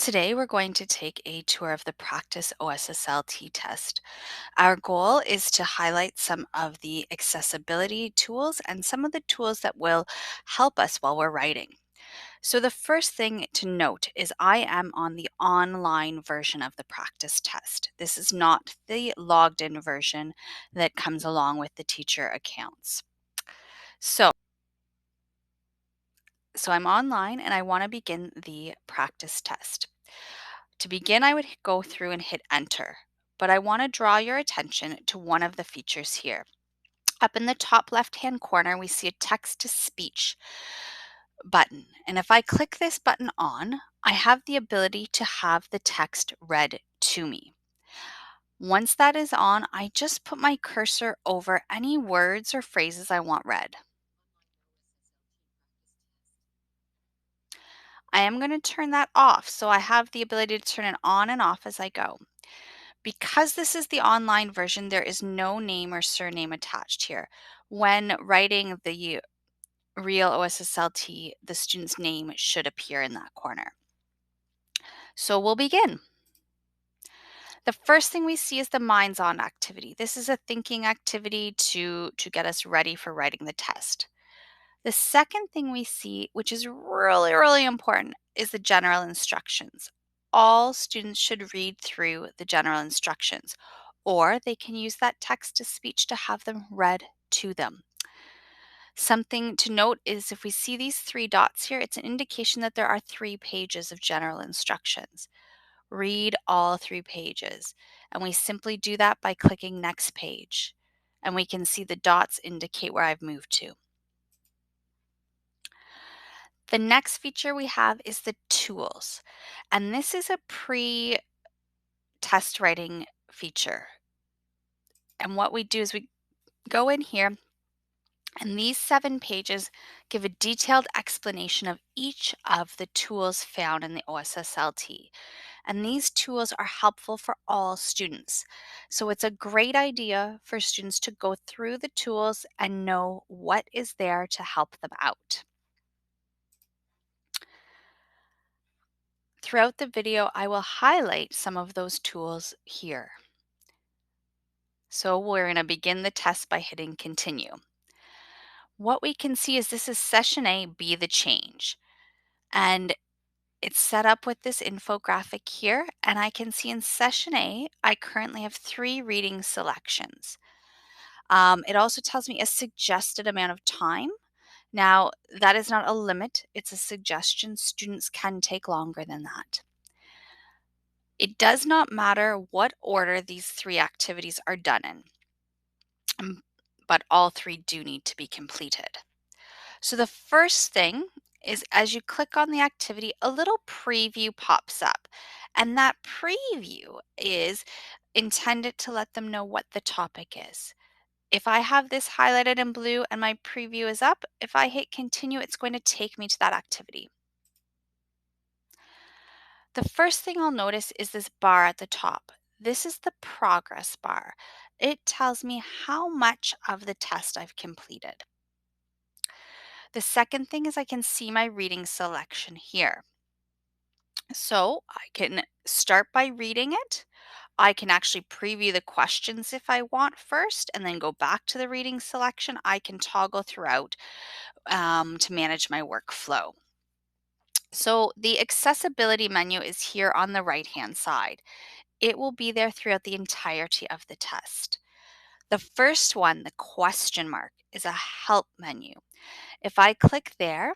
Today we're going to take a tour of the practice OSSLT test. Our goal is to highlight some of the accessibility tools and some of the tools that will help us while we're writing. So the first thing to note is I am on the online version of the practice test. This is not the logged in version that comes along with the teacher accounts. So I'm online and I want to begin the practice test. To begin, I would go through and hit enter, but I want to draw your attention to one of the features here. Up in the top left-hand corner, we see a text-to-speech button. And if I click this button on, I have the ability to have the text read to me. Once that is on, I just put my cursor over any words or phrases I want read. I am going to turn that off, so I have the ability to turn it on and off as I go. Because this is the online version, there is no name or surname attached here. When writing the real OSSLT, the student's name should appear in that corner. So we'll begin. The first thing we see is the Minds On activity. This is a thinking activity to get us ready for writing the test. The second thing we see, which is really, really important, is the general instructions. All students should read through the general instructions, or they can use that text to speech to have them read to them. Something to note is if we see these three dots here, it's an indication that there are 3 pages of general instructions. Read all 3 pages, and we simply do that by clicking next page, and we can see the dots indicate where I've moved to. The next feature we have is the tools, and this is a pre-test writing feature. And what we do is we go in here, and these 7 pages give a detailed explanation of each of the tools found in the OSSLT. And these tools are helpful for all students. So it's a great idea for students to go through the tools and know what is there to help them out. Throughout the video, I will highlight some of those tools here. So we're going to begin the test by hitting continue. What we can see is this is session A, Be the Change. And it's set up with this infographic here. And I can see in session A, I currently have 3 reading selections. It also tells me a suggested amount of time. Now, that is not a limit. It's a suggestion. Students can take longer than that. It does not matter what order these 3 activities are done in, but all 3 do need to be completed. So the first thing is as you click on the activity, a little preview pops up. And that preview is intended to let them know what the topic is. If I have this highlighted in blue and my preview is up, if I hit continue, it's going to take me to that activity. The first thing I'll notice is this bar at the top. This is the progress bar. It tells me how much of the test I've completed. The second thing is I can see my reading selection here. So I can start by reading it. I can actually preview the questions if I want first and then go back to the reading selection. I can toggle throughout to manage my workflow. So the accessibility menu is here on the right-hand side. It will be there throughout the entirety of the test. The first one, the question mark, is a help menu. If I click there,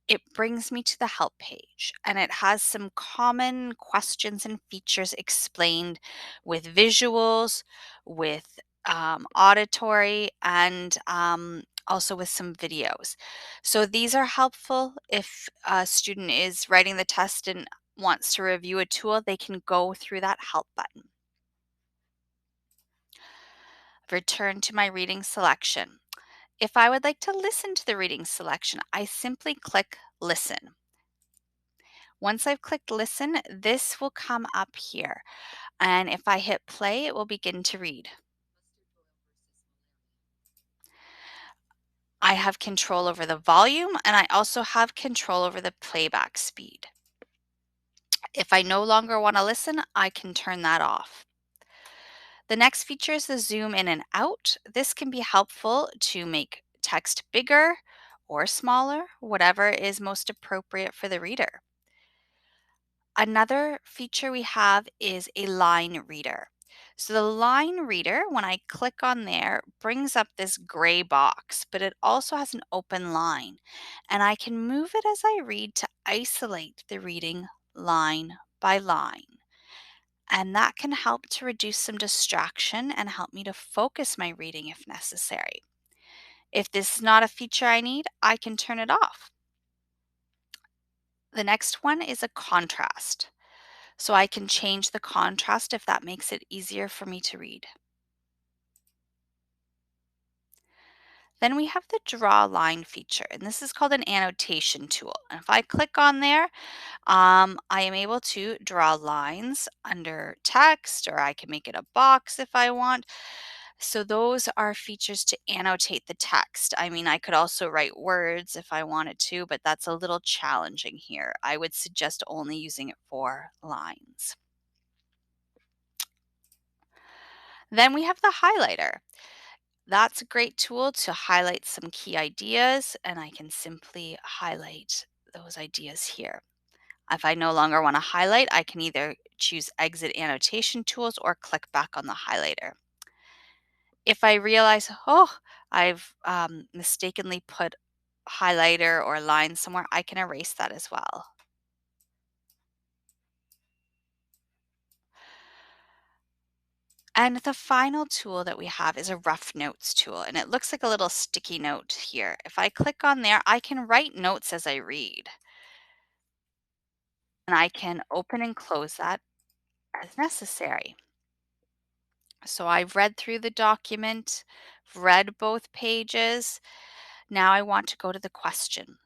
it brings me to the help page and it has some common questions and features explained with visuals, with auditory, and also with some videos. So these are helpful if a student is writing the test and wants to review a tool, they can go through that help button. Return to my reading selection. If I would like to listen to the reading selection, I simply click listen. Once I've clicked listen, this will come up here. And if I hit play, it will begin to read. I have control over the volume and I also have control over the playback speed. If I no longer want to listen, I can turn that off. The next feature is the zoom in and out. This can be helpful to make text bigger or smaller, whatever is most appropriate for the reader. Another feature we have is a line reader. So the line reader, when I click on there, brings up this gray box, but it also has an open line. And I can move it as I read to isolate the reading line by line. And that can help to reduce some distraction and help me to focus my reading if necessary. If this is not a feature I need, I can turn it off. The next one is a contrast. So I can change the contrast if that makes it easier for me to read. Then we have the draw line feature, and this is called an annotation tool. And if I click on there, I am able to draw lines under text, or I can make it a box if I want. So those are features to annotate the text. I mean, I could also write words if I wanted to, but that's a little challenging here. I would suggest only using it for lines. Then we have the highlighter. That's a great tool to highlight some key ideas, and I can simply highlight those ideas here. If I no longer want to highlight, I can either choose Exit Annotation Tools or click back on the highlighter. If I realize, oh, I've mistakenly put highlighter or line somewhere, I can erase that as well. And the final tool that we have is a rough notes tool, and it looks like a little sticky note here. If I click on there, I can write notes as I read, and I can open and close that as necessary. So I've read through the document, read both pages. Now I want to go to the question.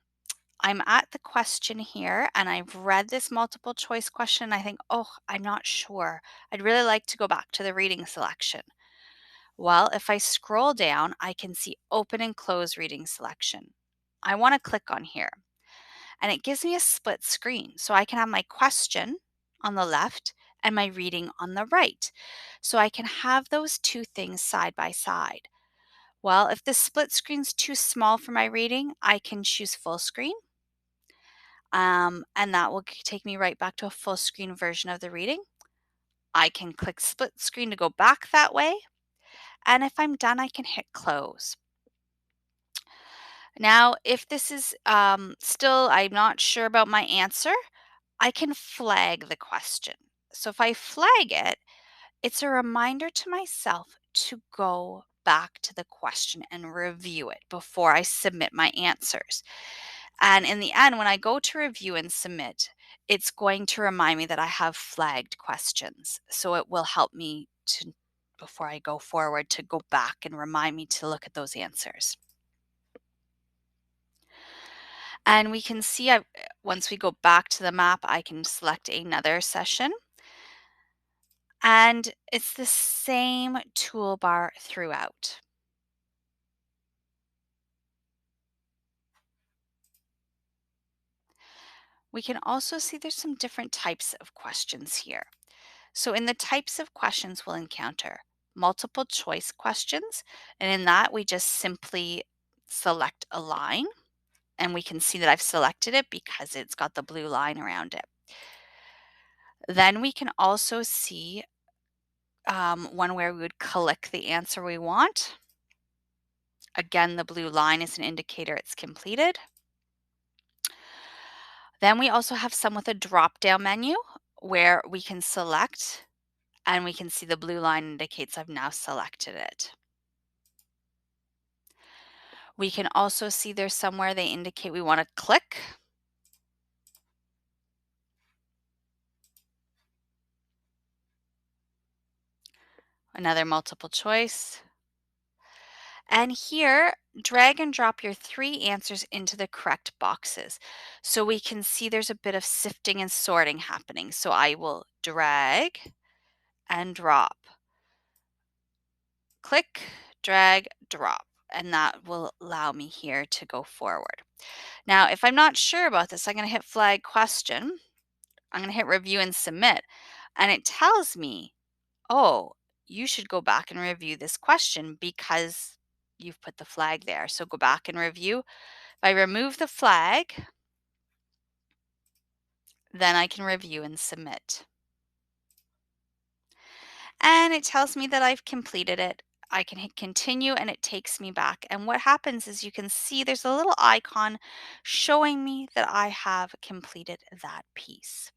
I'm at the question here and I've read this multiple choice question. I think, oh, I'm not sure. I'd really like to go back to the reading selection. Well, if I scroll down, I can see open and close reading selection. I want to click on here and it gives me a split screen. So I can have my question on the left and my reading on the right. So I can have those two things side by side. Well, if the split screen's too small for my reading, I can choose full screen. And that will take me right back to a full screen version of the reading. I can click split screen to go back that way. And if I'm done, I can hit close. Now, if this is still, I'm not sure about my answer, I can flag the question. So if I flag it, it's a reminder to myself to go back to the question and review it before I submit my answers. And in the end, when I go to review and submit, it's going to remind me that I have flagged questions. So it will help me to, before I go forward, to go back and remind me to look at those answers. And we can see, once we go back to the map, I can select another session. And it's the same toolbar throughout. We can also see there's some different types of questions here. So in the types of questions we'll encounter multiple choice questions, and in that we just simply select a line, and we can see that I've selected it because it's got the blue line around it. Then we can also see one where we would click the answer we want. Again, the blue line is an indicator it's completed. Then we also have some with a drop-down menu where we can select and we can see the blue line indicates I've now selected it. We can also see there's somewhere they indicate we want to click. Another multiple choice. And here, drag and drop your 3 answers into the correct boxes. So we can see there's a bit of sifting and sorting happening. So I will drag and drop. Click, drag, drop. And that will allow me here to go forward. Now, if I'm not sure about this, I'm going to hit flag question. I'm going to hit review and submit. And it tells me, oh, you should go back and review this question because you've put the flag there. So go back and review. If I remove the flag, then I can review and submit. And it tells me that I've completed it. I can hit continue and it takes me back. And what happens is you can see there's a little icon showing me that I have completed that piece.